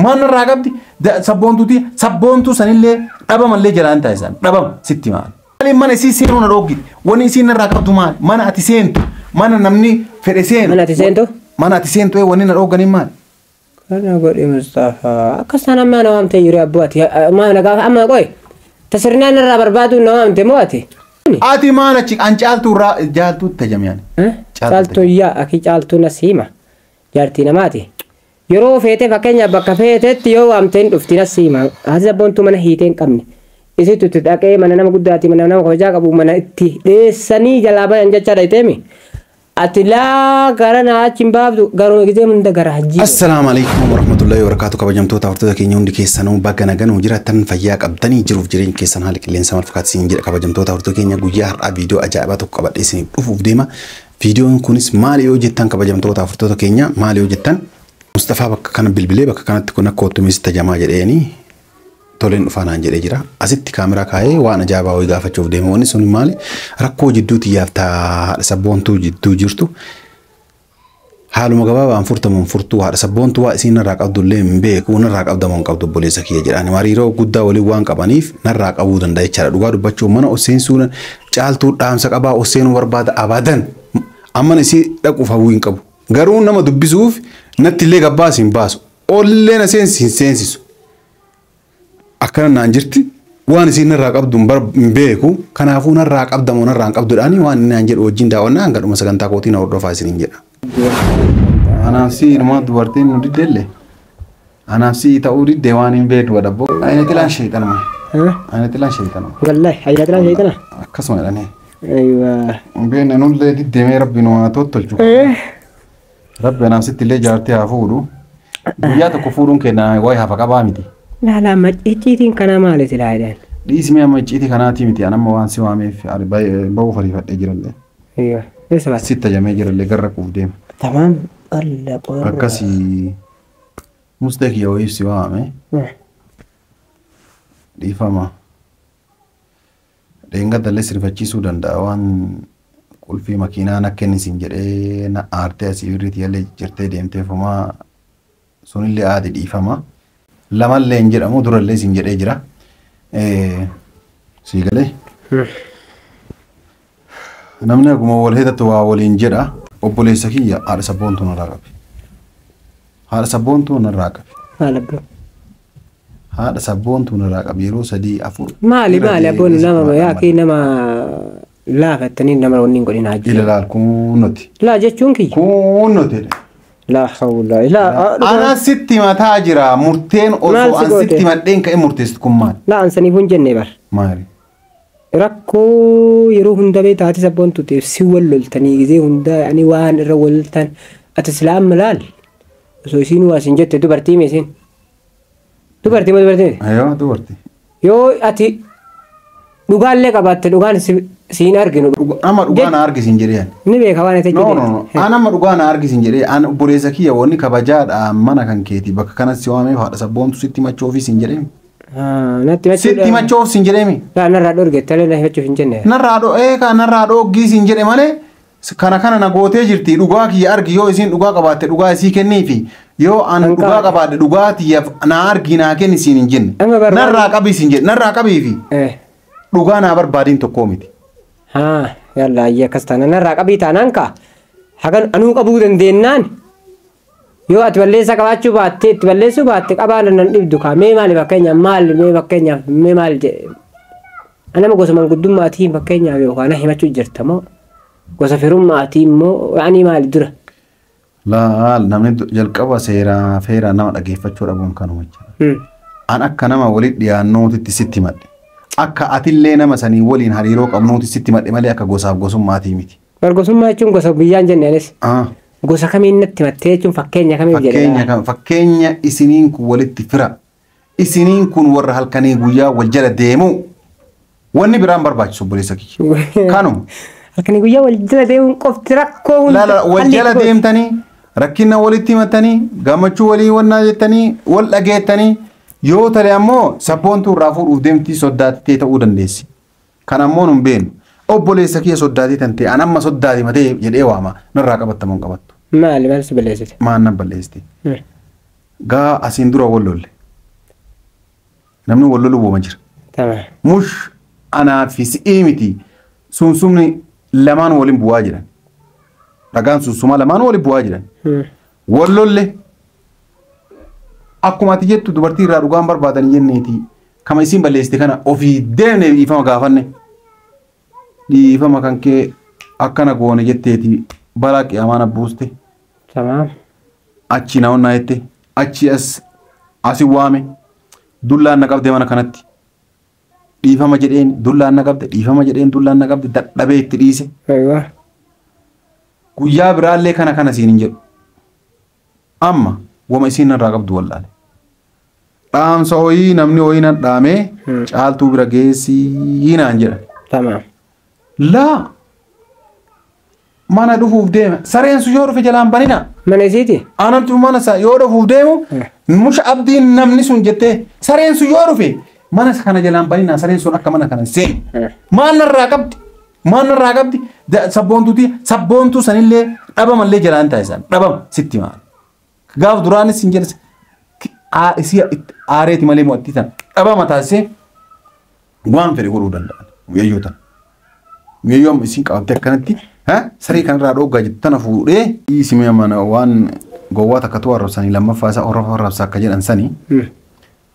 ما نراقبتي سبونتو سنيلة أبا مالله جلان تايسان أبا ستي مال ما نسي سينو نروقي ونسي نراقبتو مال ما نأتيسينتو ما نمني فرسين ما نأتيسينتو وني نروقني مال أنا أقول مصطفى كسانا ما نوام تيجي أبواتي ما نقول أما قوي تسرنا نرى بربادو نوام تمواتي آتي ما نشيك أن جالتو تجمعان جالتو يا أكيد جالتو نسيمة جالتي نماتي يرو فيته فكنيا بكفيته تيو أمتين دفتي نسيمة هذا بنتو من هيتين كمني إذا تتأكل من أنا مقدرتي من أنا خرجا كابو من إتي سني جلابا أنجا شرا تيمي أتلا كارنا أشيمباب كارو كذا من دكارا هجي السلام عليكم ورحمة الله وبركاته كبجم توتا ورتو كي نيون دكيسانو بعنا جن وجراتن فياك أبداني جروف جرين كيسان هالك اللي إنسان مرفقات سينجر كبجم توتا ورتو كي نيجو جار فيديو أجابات وكبر إسمي أوف ديما فيديو كونس ماليو جتان كبجم توتا ورتو كي نيا ماليو جتان مصطفى بك كان بالبلي بك كانت تكون كوتو مستجمع جريني تولين فانا جري جرا أزت كاميرا كاي وأنا جابا ويقافة شوف ديما وني سوني مالي ركو جدو تيافتا سبونتو جدو جرتو حالو مغبابا انفرتو منفرتو هذا سبونتو واسين نراق عبد الله مبيك ونراق عبد من قبض بوليس كي جراني ماريرو غدا ولي وان قبانيف نراق ابودن داي چara duga dubbacho mana osen sunan caaltu dhaamsa qaba osen warbaada abadan amman isi dhaqu fawin qabu garuu nama dubbisuuf natti illee gabbaasin baasu olleen sensisu akkana naan jirti waan isin naraaq abdun bar mbeeku kanaafu naraaq abdamu naraaq abdudani waan naan jedhu wajjin daawannaa gaduma sagantaa kootiin hordofaa isin jedha أنا سي ما دورتين نديله أنا سي تقولي ديوانين بيت ودبو أنا تلان شيطان ما أنا تلان شيطان والله أنا تلان شيطان كسمة لاني أيوة بين نقول لي دمي ربي نوع توتل جو ربي أنا ست اللي جارتي عفورو بيا تكفورون كنا واي هفا كبامتي لا ما جيتين كنا مالي تلاعين دي اسمي ما جيتي كنا تيمتي أنا ما وان سوامي في عربي بو خليفة أجر الله أيوة لسه ستة جماعة أجر اللي جرك وديم تمام الله قرر أكاسي مستحيل يوي سوامي دي فما دينغا دللي سرفتشي سودان داوان كل في مكينة نكني سنجري نا آرتي سيوريتي اللي جرتي ديمتي فما سوني اللي عادي دي فما لما اللي انجر أمو دور اللي سنجري جرا سيغلي نمنا قم أول هذا توا أول إنجرا وبوليس كيا على سبونتو نراقب على سبونتو نراقب هذا سبونتو نراقب يرو سدي أفور مالي أبون نما يا كي نما لا فتنين نما ونين قلنا هجي إلا لا كونتي لا جتشونكي كونتي لا حول لا أنا ستي ما تاجرا مرتين أو أن ستي ما دين كأي مرتست كمان لا أنسني بون جنة بر ماري ركو يروح هندا بيت هاتي سبونتو تسول للتاني جزء هندا يعني وان الرولتان أتسلام ملال سويسين واسين جت دوبرتي ميسين دوبرتي ما دوبرتي أيوة دوبرتي يو أتي دوغان لك أبات دوغان سين أرجينو أما دوغان أرجي سينجريان نبي كمان تيجي نو أنا ما دوغان أرجي سينجري أنا بوريزكيا وني كباجاد أمانة كان كيتي بك كان سوامي هذا سبونتو ستي ما تشوفي سينجري ستي ما تشوف سينجري لا نرادو رجعت له نه تشوف سينجري نرادو كان جي سينجري ماله kana nagootee jirti dhugaa kiyya argi yoo isin dhugaa qabaatte dhugaa isii kenniifi yoo an dhugaa qabaadhe dhugaa tiyyaaf na argi naa kenni isin hin jenne narraa qabi isin jedhe narraa qabiifi dhugaa naa barbaadiin tokkoo miti yalla ayya kastana narraa qabii taanaan kaa hagan anuu qabuu dandeennaan yoo ati balleessa qabaachuu baatte itti balleessuu baatte qabaan nan dhibdu kaa mee maali fakkeenyaaf mee maali jedhe anama gosa manguddummaatiif fakkeenyaaf yookaan himachuu jirtamoo gosa firummaati immoo yaani maali dura laal namni jalqaba feera nama dhageeffachuu dhabuun kanuma jira an akka nama waliin dhiyaannootitti sitti madde akka atillee nama sanii waliin hariiroo qabnuuti sitti madde malee akka gosaaf gosummaatii miti gosummaa jechuun gosa biyyaan jenneenis gosa kamiin natti mattee jechuun fakkeenya kamiif jedhama fakkeenya isiniin kun walitti fira isiniin kun warra halkanii guyyaa wal jala deemu wanni biraan barbaachisu obboleessa kiyya kanuma halkanii guyyaa wal jala deemuun qofti rakkoo hunda wal jala deemtanii rakkina walitti himatanii gammachuu walii wannaa jettanii wal dhageettanii yoo tale ammoo sabboontuu irraa fuudhuuf deemtii soddaattee ta'uu dandeessi kan ammoo nun beenu obboleessa kiyya soddaatii tante an amma soddaati matee jedhee waama narraa qabattamuun qabattu maali si balleessite maan nan balleessite Gaa asiin dura wallolle. Namni wallolu booma jira. Tamam. Mush anaa fi si'ii miti sunsumni lamaan waliin bu'aa jiran. Dhagaan sunsuma lamaan waliin bu'aa jiran. Wallolle akkuma ati jettu dubartii irraa dhugaan barbaadan jenneeti kama isiin balleessite kana ofii deemnee dhiifama gaafanne. Dhiifama kan kee akkana goone jetteeti balaa qiyaamaan abbuuste. Tamam. Achi na onnaa jette achi asi waame dullaan na qabde mana kanatti. Dhiifama jedheen dullaan na qabde dhiifama jedheen dullaan na qabde dadhabee itti dhiise. Aywa. Guyyaa biraallee kana siin hin jedhu. Amma wama isiin narraa qabdu wallaale. Dhaamsa hoyii namni hoyii nan dhaamee caaltuu bira geessii naan jedha. Tamam. Laa mana dhufuuf deema sareen sun yoo dhufe jalaan banina. Mana isiiti? Anamtu mana isaa yoo dhufuuf deemu musha abdiin namni sun jettee sareen sun yoo dhufe mana kana jalaan banina sareen sun akka mana kana seeni. Maal narraa qabdi? Maal narraa qabdi? Sabboontuu sanillee dhabamallee jalaan taasisan dhabama sitti maal. Gaaf duraanis hin jedhas isii aareeti malee mo'attii tan dhabama taasisee waan fedhe godhuu danda'an muyayyoo tan. Muyayyoo amma isiin qabdee akkanatti saree kanarraa dhoggaa jettu tana fuudhee dhiisimee mana waan gowwaa takkatu arrabsanii lammaffaa isaa orrafa arrabsa akka jedhan sanii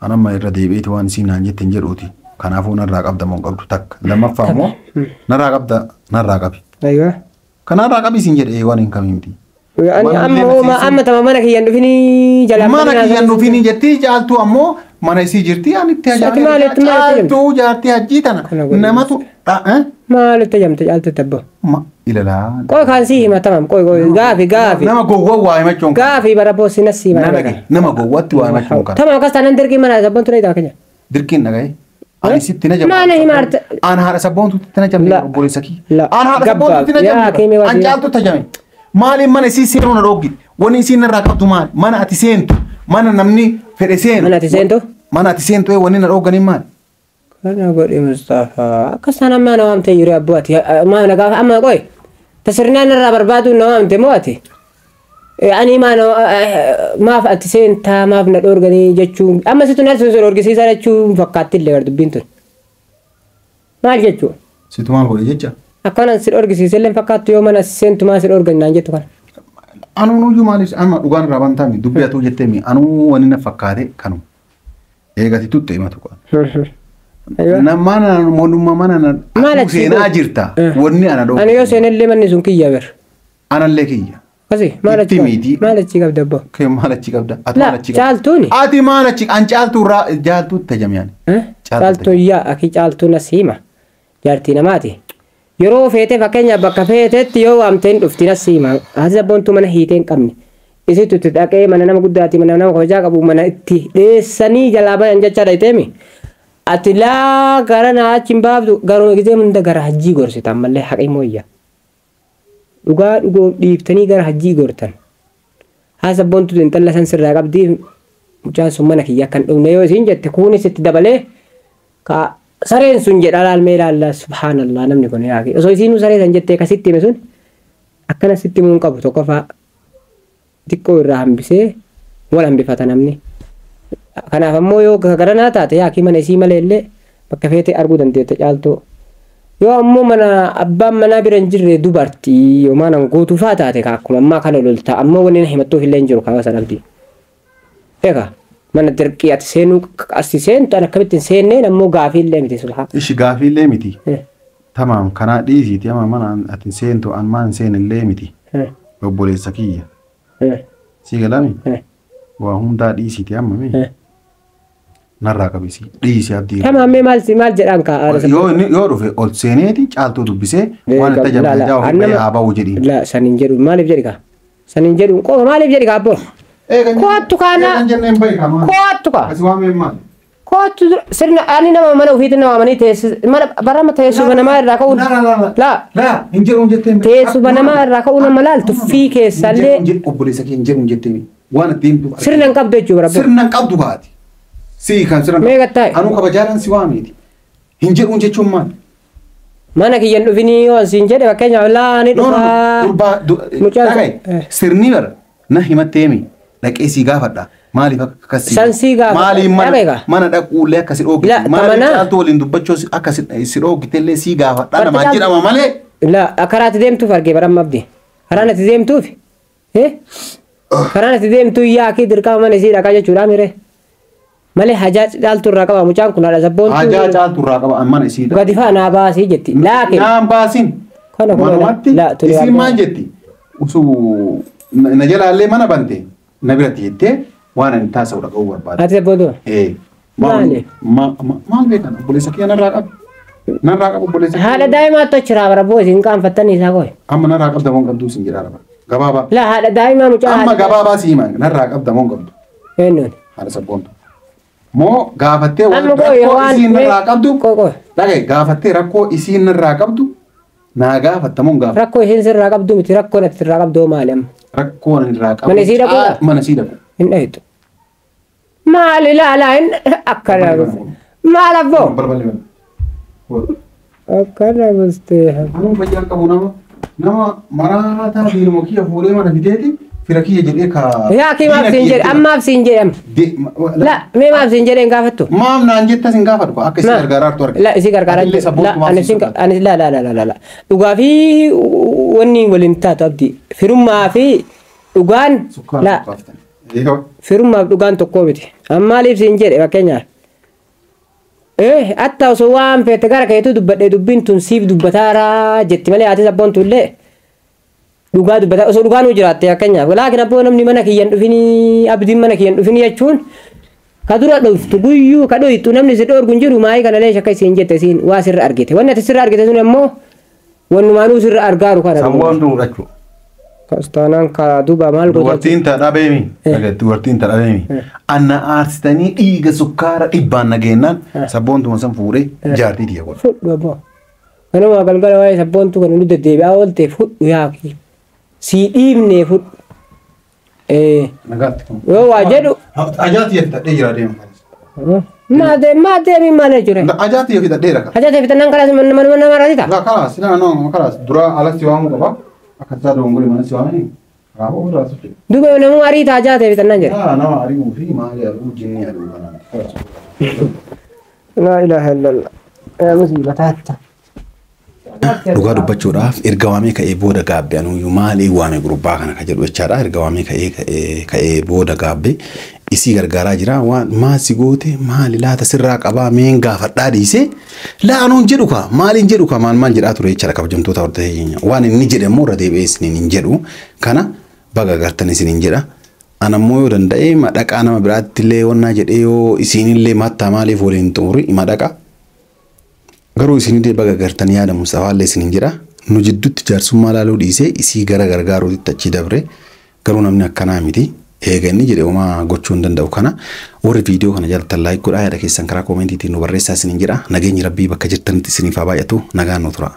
anamma irra deebi'eeti waan isiin naan jette hin jedhuuti. Kanaafuu narraa qabda moo qabdu takka lammaffaa immoo narraa qabda narraa qabi. Aywa. Kanarraa qabi isiin jedhee waan hin kamiimti. Amma tama mana kiyyan dhufini jala mana kiyyan dhufini jetti caaltuu ammoo mana isii jirti ani itti ajaa'iba caaltuu jaartii hajjii tana namatu maalitti ajamte caaltuu tabbo ilalaa qoy kan si hima tamam qoy gaafi nama gowwaa waa himachuun gaafi bara boosina si nama gowwaatti waa himachuun kan tamam akkas tanan dirqii mana sabboon ture taa kenya dirqiin dhagaye ani sitti na jabaa maana himaarte an haadha sabboontu itti na jabaa obboleessa kii an haadha sabboontu itti na jabaa an caaltuu tajame maaliin mana isii seenuu na dhooggit wanni isiin narraa qabdu maali mana ati seentu mana namni fedhe seenu mana ati seentu wanni na dhoogganii maali. Kana godhe Mustafa akkas sana amma na waamte yure abbu ati maana gaafa amma qoy tasirnaan irraa barbaadu na waamte moo ati ani maana maaf ati seentaa maaf na dhoorganii jechuun amma situ na sun orgisiisa jechuun fakkaatti illee gar dubbiin tun maal jechuun. Situ maal godhe jecha. Akkanan si orgisiisa illee fakkaattu yoo mana seentumaa si dhoorganii naan jettu kana. Anuu nuyyuu maalis amma dhugaan irraa bantaami dubbii atuu jettee mi anuu wanni na fakkaate kanu eegati tutte himatu qo'a. Mana mootummaa mana seenaa jirta wanni ana dhoobu. Ani yoo seenallee manni sun kiyya bir. Anallee kiyya. Kasi maalachi qabda abbo. Kee maalachi qabda. Caaltuuni. Ati maalachi an caaltuurraa jaaltuutti tajamiyaan. Caaltuun yaa aki caaltuun as hima jaartii namaati. Yeroo feetee fakkeenya bakka feeteetti yoo waamteen dhuftiin as hima ati sabboontuu mana hiitee hin qabne. Isitu itti dhaqee mana nama guddaati mana nama kabajaa qabu mana itti dheessanii jalaa bayan jecha dhayiteemi. Ati laa gara na achi hin baaftu garuu gisee hunda gara hajjii gorsitan mallee haqi mooyya. Dhugaa dhugoo dhiiftanii gara hajjii gortan. Haa sabboontu intala san sirraa qabdii mucaan sun mana kiyya kan dhufne yoo isiin jette kunis itti dabalee ka sareen sun jedha laalmee ilaalla subhaanallah namni kun yaaqi. Osoo isiinuu saree san jettee kasitti hime sun akkana sitti himuun qabu tokko faa xiqqoo irraa hambisee wal hambifata namni. Kanaaf ammoo yoo garanaa taate yaaqii mana isii malee illee bakka feete arguu dandeette caaltuu. Yoo ammoo mana abbaan manaa bira hin jirre dubartii yoo mana gootuufaa taate akkuma ammaa kana loltaa ammoo wanni himattuuf illee hin jiru kaawwa sanabdii. Egaa mana dirqii ati seenuu asi seentu an akkamittiin seenneen ammoo gaafii illee miti sulhaa. Ishi gaafii illee miti. Tamaam kanaa dhiisiiti amma mana ati seentu an maan seen illee miti. Obboleessa kiyya. Si galami? Waa hundaa dhiisiiti amma mee? Narraa qabisi dhiisi abdii. Tamaam mee maal jedhaan kaa? Yoo dhufe ol seeneeti caaltuu dubbisee waan itti ajabajaa ofii haa ba'u jedhi. La saniin jedhu maaliif jedhi kaa? Saniin jedhu qofa maaliif jedhi kaa abboo? Kootu kaana. Kootu kaa. Asi waan mee maali? Kootu sirna ani nama mana ofiitti nama amanii mana barama teessuma namaa irraa ka'uun. La hin jedhuun jettee. Teessuma namaa irraa ka'uun amma laaltu fi keessallee. Obboleessa kee hin jedhuun jettee waan ittiin. Sirna hin qabdu jechuudha. Sirna hin qabdu baati. Si kan sirna. Mee gattaa'e. Anuu kabajaadhaan si waamiiti. Hin jedhuun jechuun maali? Mana kiyyan dhufinii yoo siin jedhe fakkeenyaaf laani dhufaa. Dhaqee sirni bara na himatteemi dhaqee si gaafadha. maaliif akkasii Sansii gaafa maaliif dhabeega mana dhaquullee akkasii dhoogite maaliif caaltuu waliin dubbachuu akkasii si dhoogitellee sii gaafa dha namaa jedhama malee la karaatti deemtuuf argee baramma abdi karaan ati deemtuuf karaan ati deemtuu yaakii dirqama mana isii dhaqaa jechuudha mire malee hajaa caaltuu irraa qaba mucaan kun haadha sabboontuu hajaa caaltuu irraa qaba mana isii gadi faa naa baasii jetti laakin naan baasin kana manumatti isiin maal jetti usuu na jalaallee mana bante na biratti jettee waan ani taasisuu dhaquu barbaada. Ati sabboontuu? Maali? Maal beekan obboleessa kiyya narraa qabu. Narraa qabu obboleessa kiyya. Haadha daa'imaa tochiraa bara boo isin qaanfattanii isaa koye. Amma narraa qabda moo qabdu isin jedhaa bara. Gabaabaa. La haadha daa'imaa mucaa. Amma gabaabaa si himan narraa qabda moo qabdu. Eenyuun? Haadha sabboontuu. Moo gaafattee rakkoo isiin narraa qabdu. Dhagaye gaafattee rakkoo isiin narraa qabdu. Naa gaafatta moo gaafa. Rakkoo isiin sirraa qabdu miti rakkoon ati sirraa qabdu maali amma? Rakkoon irraa qabu. Mana isii dhaqudha? Mana isii dhaqu. Hin dhahitu. Maal ilaalaa hin akkana maal abboo? Akkana bustee. Anuu fayyaan qabu nama maraataa diinuma kiyya fuudhee mana fideeti fira kiyya jedhee kaa. Yaa kii maaf siin jedhe ammaaf siin jedhama. La mee maaf siin jedhee hin gaafattu? Maaf naan jettas hin gaafatu akka isi gargaaraartu argina. La isi gargaaraa ani la dhugaa fi wanni waliin taatu abdii firummaa fi dhugaan la firummaaf dhugaan tokkoo miti ammaaliif siin jedhe fakkeenyaaf hatta osoo waan feete gara keetu dubbadhee dubbiin tun siif dubbataaraa jetti malee ati sabboon tullee dhugaa dubbataa osoo dhugaan nu jiraatte fakkeenyaaf laakiin abboo namni mana kiyyan dhufini abdiin mana kiyyan dhufini jechuun ka dura dhuftu guyyuu ka dhoytu namni si dhoorgu hin jiru maayii kana leesha akka isiin jette isiin waa sirra argite wanni ati sirra argite sun immoo wannumaanuu sirra argaaru kana samboon tun fudhachuu kastaanaan ka duuba maal godhatu dubartiin ta dhabeemi dubartiin ta dhabeemi anna aarsitanii dhiiga sukkaara dhibbaan nageennaan sabboon tuma san fuudhee jaartii diya godha fudhu abboo kanuma galgala waa'ee sabboontu kan nu deddeebi'aa oolte fudhu yaaki sii dhiibnee fudhu yoo waa jedhu ajaati fidhadhee jira deema maadeemi maal jire ajaati fidhadhee raka ajaati fidhannaan kalaas nama raasita kalaas kalaas dura alatti waamu qaba akkaataa dongori mana si waamanii raaboo irraa suuqe duuba namuu arii taajaa ta'e fitannaan jira nama ari'uu fi maali ari'uu jinni ari'uu kanaan laa ilaaha illallah musiiba taatta dhugaa dubbachuudhaaf erga waamee ka'ee booda gaabbe anuyyuu maali waame gurbaa kana ka jedhu jechaadha erga waamee ka'ee booda gaabbe isii gargaaraa jira waan maasi goote maali laata sirraa qabaa meen gaafadhaa dhiise laanuun jedhu ka maaliin jedhu ka maal jedhaa ture jechaadha kabajamtoota hordofee keenya waan inni jedhe immoo irra deebi'ee isiniin hin jedhu kana baga gartan isiniin jedha anammoo yoo danda'e madaqaa nama biraatti illee wannaa jedhee yoo isiinillee mattaa maaliif waliin xumuri madaqaa garuu isinillee baga gartan yaada Mustafaallee isiniin jedha nu jidduutti jaarsummaa laaluu dhiisee isii gara gargaaruutti achi dabre garuu namni akkanaa miti eega inni jedhe homaa gochuu hin danda'u kana warri viidiyoo kana jaalatan laayik godhaa yaada keessan karaa koomentiitiin nu barreessaa isiniin jedha nageenyi rabbii bakka jirtanitti isiniif haa baay'atu nagaan nu tura.